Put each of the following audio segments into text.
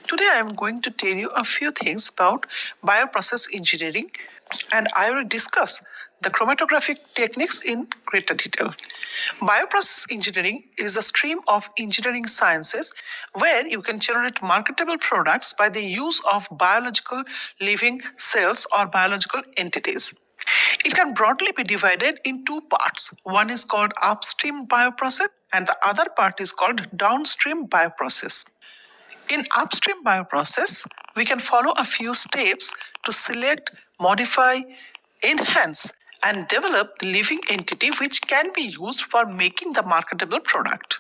Today I am going to tell you a few things about bioprocess engineering, and I will discuss the chromatographic techniques in greater detail. Bioprocess engineering is a stream of engineering sciences where you can generate marketable products by the use of biological living cells or biological entities. It can broadly be divided in two parts. One is called upstream bioprocess and the other part is called downstream bioprocess. In upstream bioprocess, we can follow a few steps to select, modify, enhance, and develop the living entity which can be used for making the marketable product.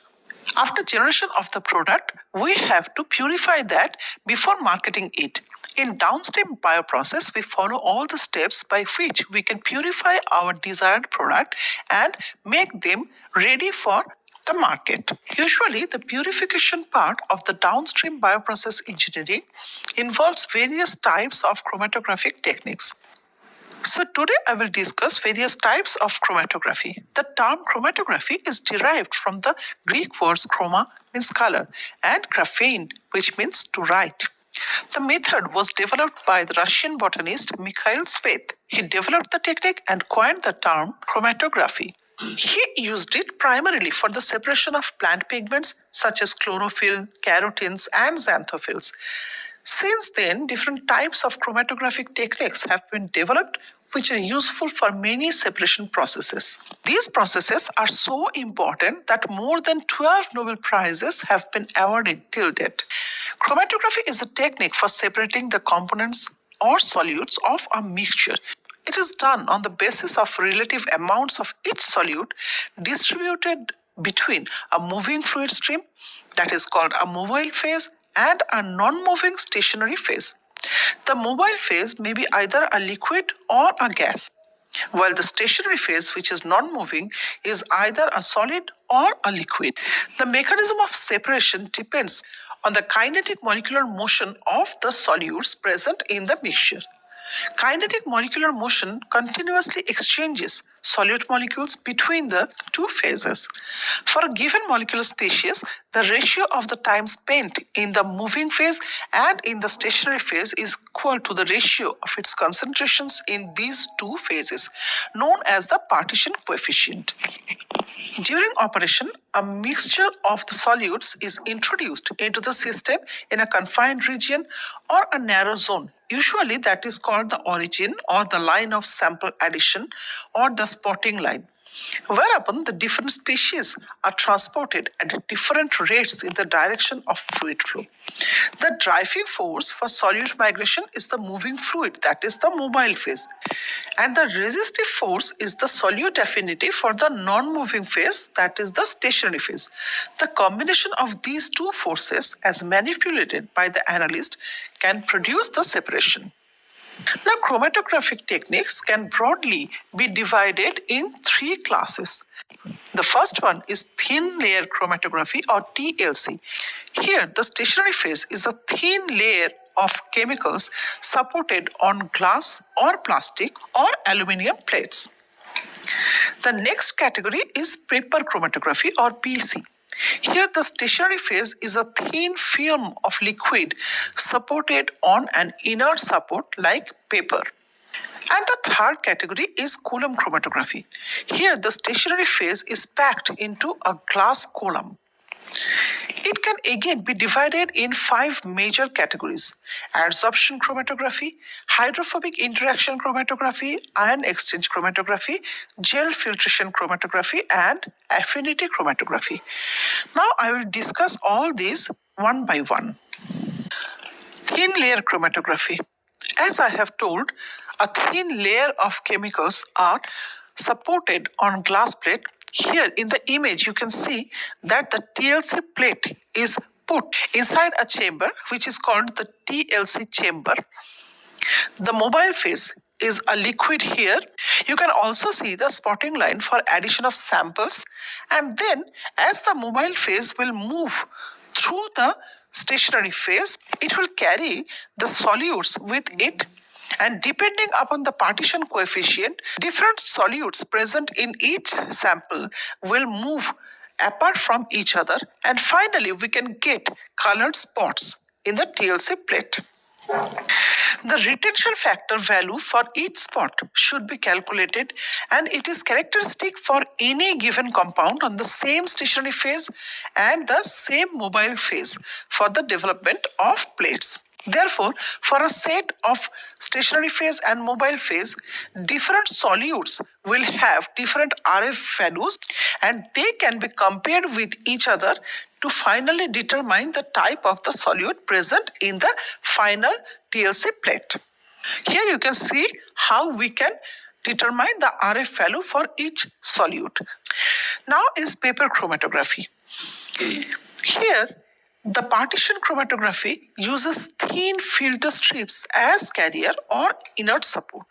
After generation of the product, we have to purify that before marketing it. In downstream bioprocess, we follow all the steps by which we can purify our desired product and make them ready for the market. Usually, the purification part of the downstream bioprocess engineering involves various types of chromatographic techniques. So today I will discuss various types of chromatography. The term chromatography is derived from the Greek words chroma means color and graphein which means to write. The method was developed by the Russian botanist Mikhail Tsvet. He developed the technique and coined the term chromatography. He used it primarily for the separation of plant pigments such as chlorophyll, carotenes, and xanthophylls. Since then, different types of chromatographic techniques have been developed which are useful for many separation processes. These processes are so important that more than 12 Nobel Prizes have been awarded till date. Chromatography is a technique for separating the components or solutes of a mixture. It is done on the basis of relative amounts of each solute distributed between a moving fluid stream, that is called a mobile phase, and a non-moving stationary phase. The mobile phase may be either a liquid or a gas, while the stationary phase, which is non-moving, is either a solid or a liquid. The mechanism of separation depends on the kinetic molecular motion of the solutes present in the mixture. Kinetic molecular motion continuously exchanges solute molecules between the two phases. For a given molecular species, the ratio of the time spent in the moving phase and in the stationary phase is equal to the ratio of its concentrations in these two phases, known as the partition coefficient. During operation, a mixture of the solutes is introduced into the system in a confined region or a narrow zone. Usually that is called the origin or the line of sample addition or the spotting line, whereupon the different species are transported at different rates in the direction of fluid flow. The driving force for solute migration is the moving fluid, that is the mobile phase, and the resistive force is the solute affinity for the non-moving phase, that is the stationary phase. The combination of these two forces as manipulated by the analyst can produce the separation. Now, chromatographic techniques can broadly be divided in three classes. The first one is thin layer chromatography or TLC. Here, the stationary phase is a thin layer of chemicals supported on glass or plastic or aluminum plates. The next category is paper chromatography or PC. Here, the stationary phase is a thin film of liquid supported on an inert support like paper. And the third category is column chromatography. Here, the stationary phase is packed into a glass column. It can again be divided in 5 major categories: adsorption chromatography, hydrophobic interaction chromatography, ion exchange chromatography, gel filtration chromatography, and affinity chromatography. Now I will discuss all these one by one. Thin layer chromatography. As I have told, a thin layer of chemicals are supported on glass plate. Here in the image you can see that the TLC plate is put inside a chamber which is called the TLC chamber. The mobile phase is a liquid here. You can also see the spotting line for addition of samples, and then as the mobile phase will move through the stationary phase, it will carry the solutes with it, and depending upon the partition coefficient, different solutes present in each sample will move apart from each other, and finally we can get colored spots in the TLC plate. The retention factor value for each spot should be calculated, and it is characteristic for any given compound on the same stationary phase and the same mobile phase for the development of plates. Therefore, for a set of stationary phase and mobile phase, different solutes will have different RF values, and they can be compared with each other to finally determine the type of the solute present in the final TLC plate. Here you can see how we can determine the RF value for each solute. Now is paper chromatography. Here, the partition chromatography uses thin filter strips as carrier or inert support.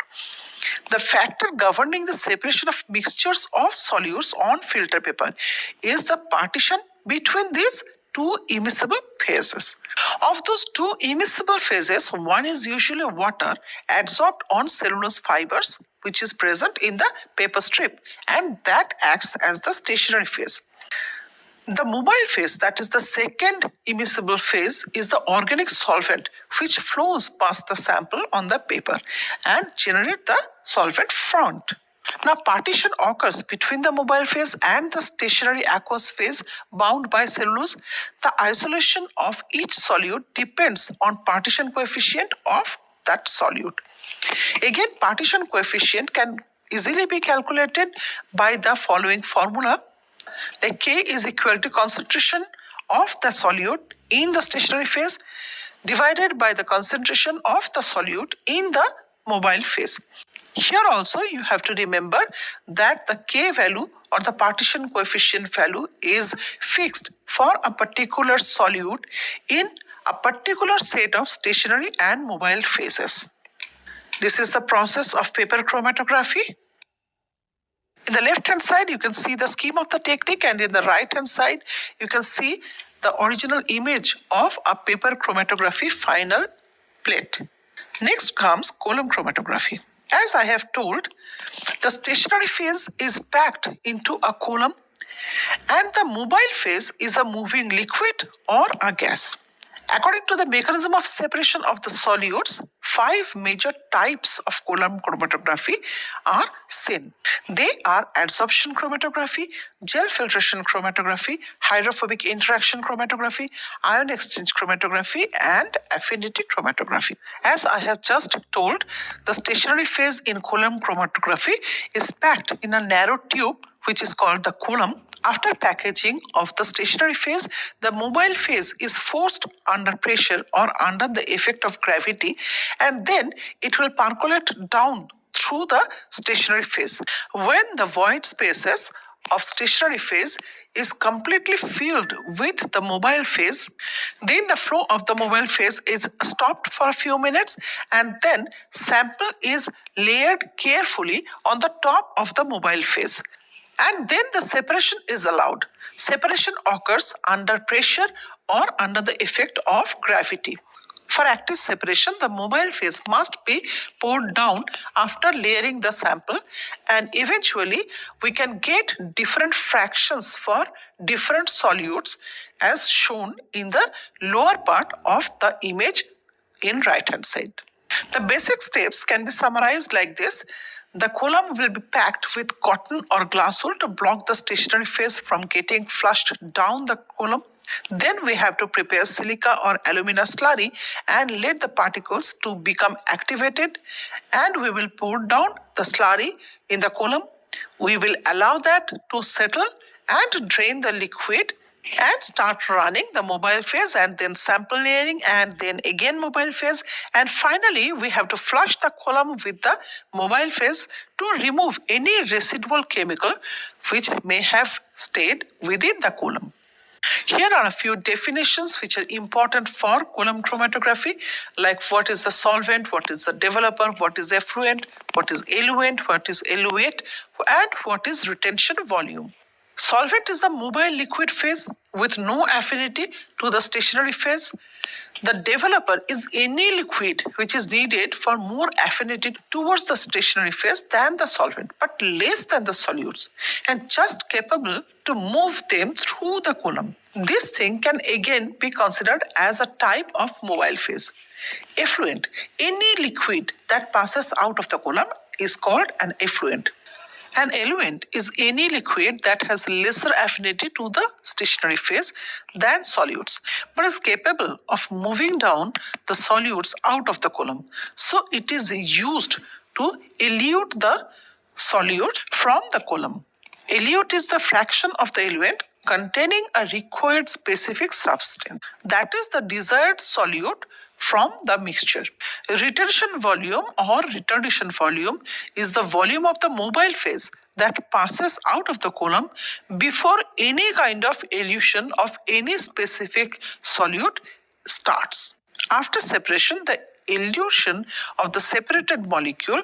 The factor governing the separation of mixtures of solutes on filter paper is the partition between these two immiscible phases. Of those two immiscible phases, one is usually water adsorbed on cellulose fibers, which is present in the paper strip, and that acts as the stationary phase. The mobile phase, that is the second immiscible phase, is the organic solvent which flows past the sample on the paper and generate the solvent front. Now, partition occurs between the mobile phase and the stationary aqueous phase bound by cellulose. The isolation of each solute depends on partition coefficient of that solute. Again, partition coefficient can easily be calculated by the following formula. Like K is equal to concentration of the solute in the stationary phase divided by the concentration of the solute in the mobile phase. Here also you have to remember that the K value or the partition coefficient value is fixed for a particular solute in a particular set of stationary and mobile phases. This is the process of paper chromatography. In the left hand side, you can see the scheme of the technique, and in the right hand side, you can see the original image of a paper chromatography final plate. Next comes column chromatography. As I have told, the stationary phase is packed into a column, and the mobile phase is a moving liquid or a gas. According to the mechanism of separation of the solutes, 5 major types of column chromatography are seen. They are adsorption chromatography, gel filtration chromatography, hydrophobic interaction chromatography, ion exchange chromatography, and affinity chromatography. As I have just told, the stationary phase in column chromatography is packed in a narrow tube which is called the column. After packaging of the stationary phase, the mobile phase is forced under pressure or under the effect of gravity, and then it will percolate down through the stationary phase. When the void spaces of stationary phase is completely filled with the mobile phase, then the flow of the mobile phase is stopped for a few minutes, and then sample is layered carefully on the top of the mobile phase. And then the separation is allowed. Separation occurs under pressure or under the effect of gravity. For active separation, the mobile phase must be poured down after layering the sample, and eventually we can get different fractions for different solutes as shown in the lower part of the image in right hand side. The basic steps can be summarized like this. The column will be packed with cotton or glass wool to block the stationary phase from getting flushed down the column. Then we have to prepare silica or alumina slurry and let the particles to become activated, and we will pour down the slurry in the column. We will allow that to settle and drain the liquid and start running the mobile phase, and then sample layering, and then again mobile phase, and finally we have to flush the column with the mobile phase to remove any residual chemical which may have stayed within the column. Here are a few definitions which are important for column chromatography, like what is the solvent, what is the developer, what is effluent, what is eluent, what is eluate, and what is retention volume. Solvent is the mobile liquid phase with no affinity to the stationary phase. The developer is any liquid which is needed for more affinity towards the stationary phase than the solvent, but less than the solutes, and just capable to move them through the column. This thing can again be considered as a type of mobile phase. Effluent. Any liquid that passes out of the column is called an effluent. An eluent is any liquid that has lesser affinity to the stationary phase than solutes, but is capable of moving down the solutes out of the column. So it is used to elute the solute from the column. Elute is the fraction of the eluent containing a required specific substance, that is the desired solute from the mixture. Retention volume or retardation volume is the volume of the mobile phase that passes out of the column before any kind of elution of any specific solute starts. After separation, the elution of the separated molecule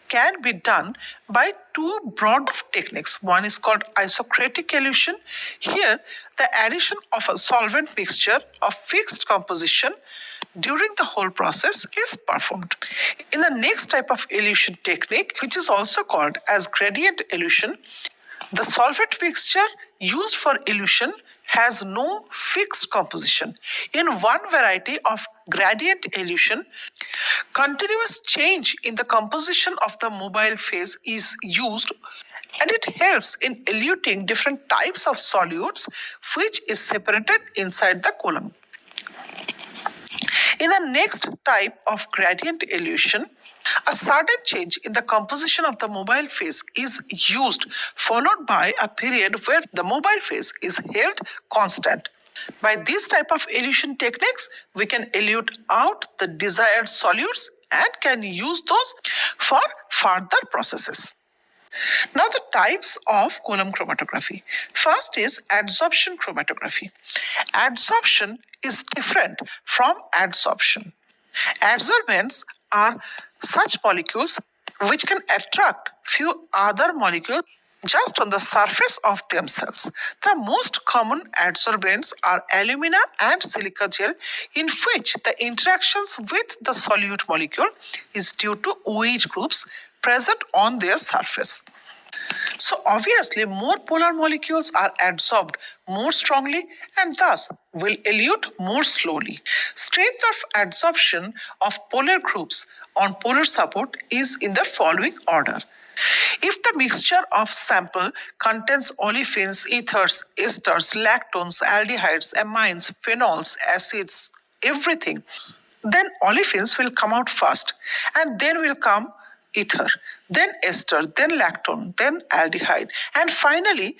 can be done by two broad techniques. One is called isocratic elution. Here, the addition of a solvent mixture of fixed composition during the whole process is performed. In the next type of elution technique, which is also called as gradient elution, the solvent mixture used for elution has no fixed composition. In one variety of gradient elution, continuous change in the composition of the mobile phase is used, and it helps in eluting different types of solutes which is separated inside the column. In the next type of gradient elution, a sudden change in the composition of the mobile phase is used, followed by a period where the mobile phase is held constant. By this type of elution techniques, we can elute out the desired solutes and can use those for further processes. Now the types of column chromatography. First is adsorption chromatography. Adsorption is different from adsorption. Adsorbents are such molecules which can attract few other molecules just on the surface of themselves. The most common adsorbents are alumina and silica gel, in which the interactions with the solute molecule is due to OH groups present on their surface. So obviously more polar molecules are adsorbed more strongly and thus will elute more slowly. Strength of adsorption of polar groups on polar support is in the following order. If the mixture of sample contains olefins, ethers, esters, lactones, aldehydes, amines, phenols, acids, everything, then olefins will come out first and then will come ether, then ester, then lactone, then aldehyde, and finally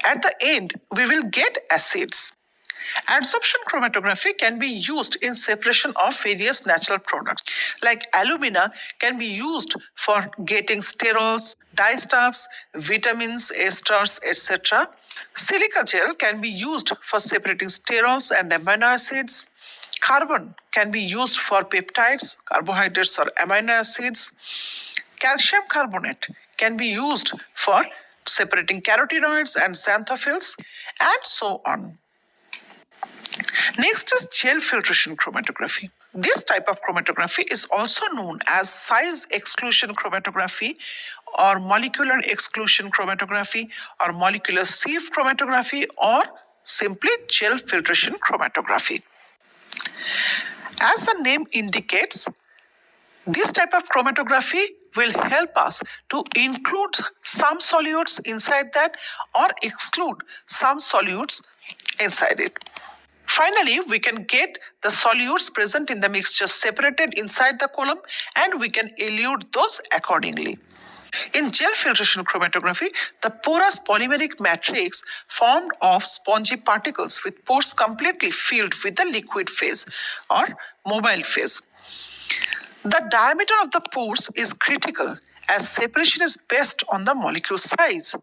at the end we will get acids. Adsorption chromatography can be used in separation of various natural products. Like alumina can be used for getting sterols, dyestuffs, vitamins, esters, etc. Silica gel can be used for separating sterols and amino acids. Carbon can be used for peptides, carbohydrates, or amino acids. Calcium carbonate can be used for separating carotenoids and xanthophylls, and so on. Next is gel filtration chromatography. This type of chromatography is also known as size exclusion chromatography or molecular exclusion chromatography or molecular sieve chromatography or simply gel filtration chromatography. As the name indicates, this type of chromatography will help us to include some solutes inside that or exclude some solutes inside it. Finally, we can get the solutes present in the mixture separated inside the column and we can elute those accordingly. In gel filtration chromatography, the porous polymeric matrix formed of spongy particles with pores completely filled with the liquid phase or mobile phase. The diameter of the pores is critical as separation is based on the molecule size.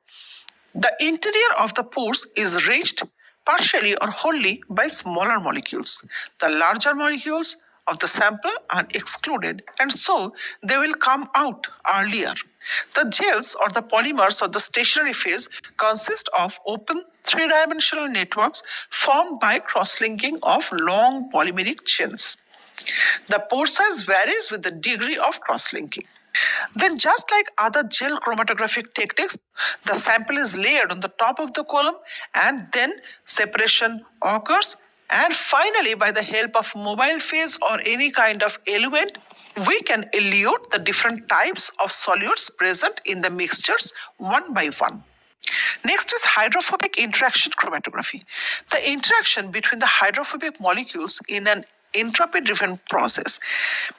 The interior of the pores is reached partially or wholly by smaller molecules. The larger molecules of the sample are excluded and so they will come out earlier. The gels or the polymers of the stationary phase consist of open three-dimensional networks formed by cross-linking of long polymeric chains. The pore size varies with the degree of cross-linking. Then just like other gel chromatographic techniques, the sample is layered on the top of the column and then separation occurs, and finally by the help of mobile phase or any kind of eluent, we can elute the different types of solutes present in the mixtures one by one. Next is hydrophobic interaction chromatography. The interaction between the hydrophobic molecules in an entropy-driven process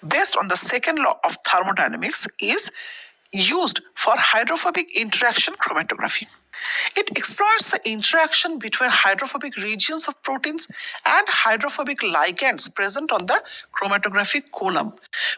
based on the second law of thermodynamics is used for hydrophobic interaction chromatography. It explores the interaction between hydrophobic regions of proteins and hydrophobic ligands present on the chromatographic column.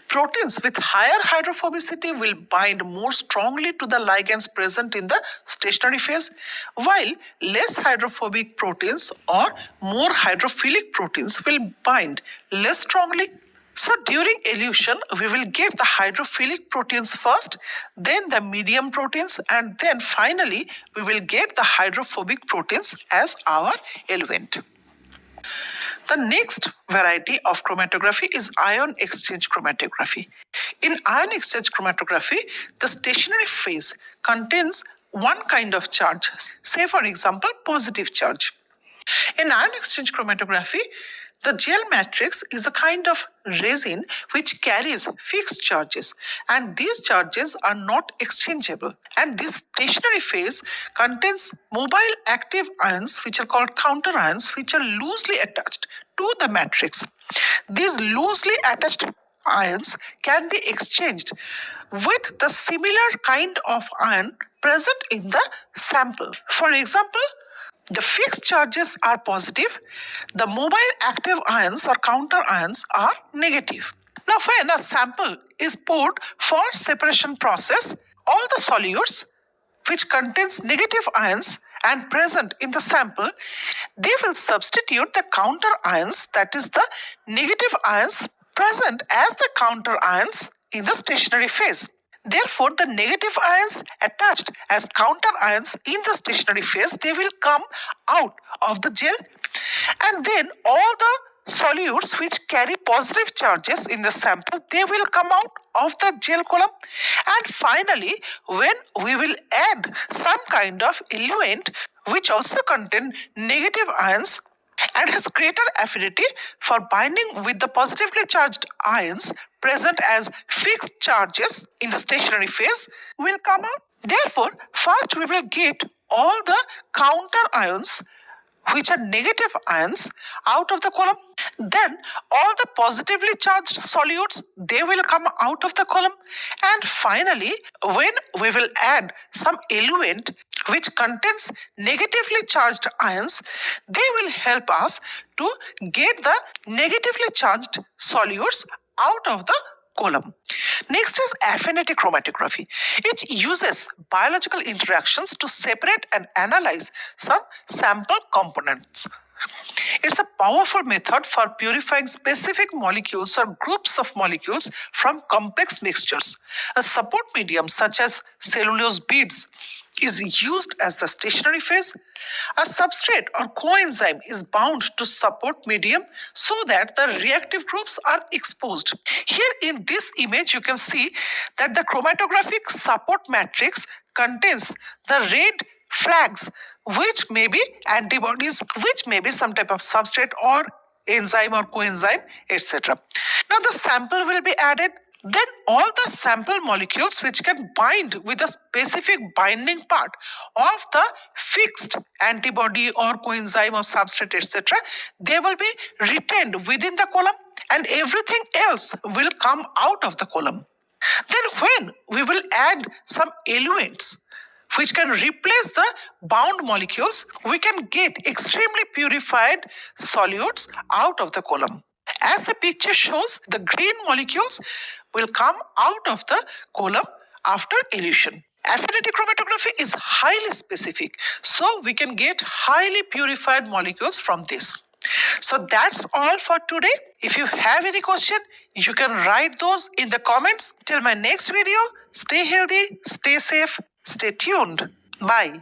Proteins with higher hydrophobicity will bind more strongly to the ligands present in the stationary phase, while less hydrophobic proteins or more hydrophilic proteins will bind less strongly. So during elution, we will get the hydrophilic proteins first, then the medium proteins, and then finally we will get the hydrophobic proteins as our eluent. The next variety of chromatography is ion exchange chromatography. In ion exchange chromatography, the stationary phase contains one kind of charge, say for example, positive charge. In ion exchange chromatography, the gel matrix is a kind of resin which carries fixed charges, and these charges are not exchangeable. And this stationary phase contains mobile active ions which are called counter ions, which are loosely attached to the matrix. These loosely attached ions can be exchanged with the similar kind of ion present in the sample. For example, the fixed charges are positive, the mobile active ions or counter ions are negative. Now, when a sample is poured for separation process, all the solutes which contains negative ions and present in the sample, they will substitute the counter ions, that is the negative ions present as the counter ions in the stationary phase. Therefore, the negative ions attached as counter ions in the stationary phase, they will come out of the gel, and then all the solutes which carry positive charges in the sample, they will come out of the gel column. And finally, when we will add some kind of eluent which also contain negative ions and has greater affinity for binding with the positively charged ions present as fixed charges in the stationary phase, will come out. Therefore, first we will get all the counter ions which are negative ions out of the column. Then all the positively charged solutes, they will come out of the column. And finally, when we will add some eluent which contains negatively charged ions, they will help us to get the negatively charged solutes out of the column. Next is affinity chromatography. It uses biological interactions to separate and analyze some sample components. It's a powerful method for purifying specific molecules or groups of molecules from complex mixtures. A support medium such as cellulose beads is used as the stationary phase. A substrate or coenzyme is bound to support medium so that the reactive groups are exposed. Here in this image, you can see that the chromatographic support matrix contains the red flags, which may be antibodies, which may be some type of substrate or enzyme or coenzyme, etc. Now the sample will be added. Then all the sample molecules which can bind with a specific binding part of the fixed antibody or coenzyme or substrate, etc., they will be retained within the column, and everything else will come out of the column. Then when we will add some eluents which can replace the bound molecules, we can get extremely purified solutes out of the column. As the picture shows, the green molecules will come out of the column after elution. Affinity chromatography is highly specific, so we can get highly purified molecules from this. So that's all for today. If you have any question, you can write those in the comments. Till my next video, stay healthy, stay safe, stay tuned. Bye.